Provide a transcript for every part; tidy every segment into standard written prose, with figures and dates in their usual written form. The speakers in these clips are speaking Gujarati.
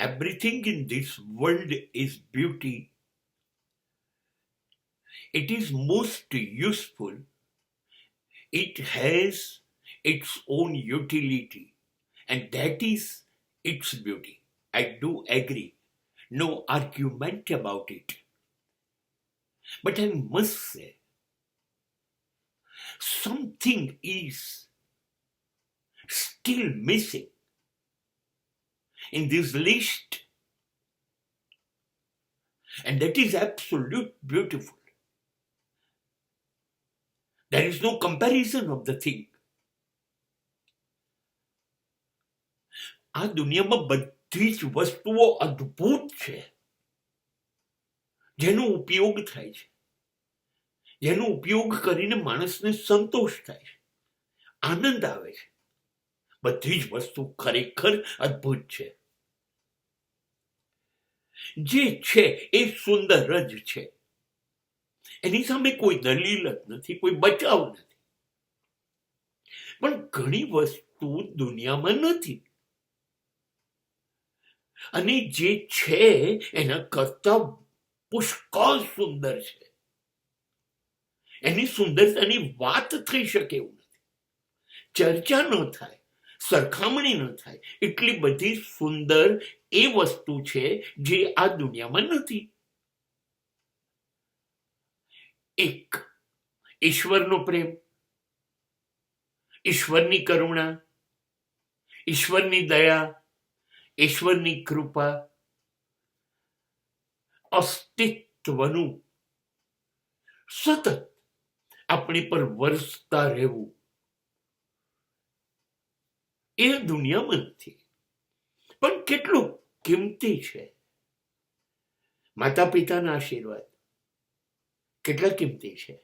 everything in this world is beauty. It is most useful. It has its own utility, and that is its beauty. I do agree. No argument about it. But I must say, something is still missing in this list, and that is absolute beautiful. There is no comparison of the thing. આ દુનિયામાં બધી જ વસ્તુઓ અદ્ભુત છે, જેનો ઉપયોગ થાય છે, જેનો ઉપયોગ કરીને માણસને સંતોષ થાય છે, આનંદ આવે છે. બધી જ વસ્તુ ખરેખર અદ્ભુત છે. જે છે એ સુંદર જ છે. એની સામે કોઈ દલીલ જ નથી, કોઈ બચાવ નથી. પણ ઘણી વસ્તુ દુનિયામાં નથી, અને જે છે એના કરતા પુષ્કળ સુંદર છે. એની સુંદરતાની વાત થઈ શકે એવું નથી, ચર્ચા ન થાય, સરખામણી ન થાય. એટલી બધી સુંદર એ વસ્તુ છે જે આ દુનિયામાં નથી. એક, ઈશ્વરનો પ્રેમ, ઈશ્વરની કરુણા, ઈશ્વરની દયા, ઈશ્વરની કૃપા, અસ્તિત્વનું સતત આપણી પર વરસતા રહેવું, એ દુનિયામાં નથી. પણ કેટલું કિંમતી છે. માતા પિતાના આશીર્વાદ કેટલા કિંમતી છે.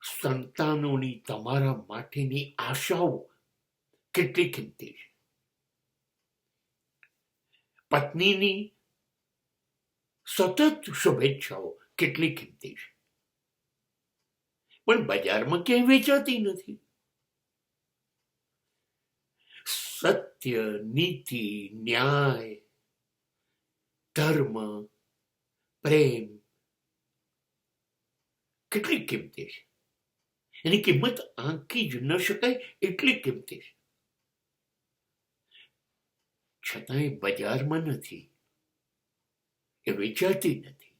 સંતાનોની તમારા માટેની આશાઓ કેટલી કિંમતી છે. પત્નીની સતત શુભેચ્છાઓ કેટલી કિંમતી છે. પણ બજારમાં ક્યાંય વેચાતી નથી. સત્ય, નીતિ, ન્યાય, ધર્મ, પ્રેમ કેટલી કિંમતી છે. એની કિંમત આંકી જ ન શકાય એટલી કિંમતી છે. છતાંય બજારમાં નથી, એ વેચાતી નથી.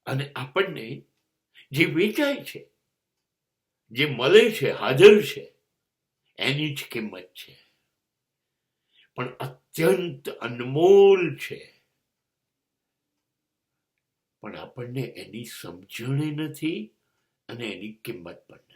અને આપણને જે વેચાય છે, જે મળે છે, હાજર છે, એની જ કિંમત છે. પણ અત્યંત અનમોલ છે. પણ આપણને એની સમજણ નથી અને એની કિંમત પણ નથી.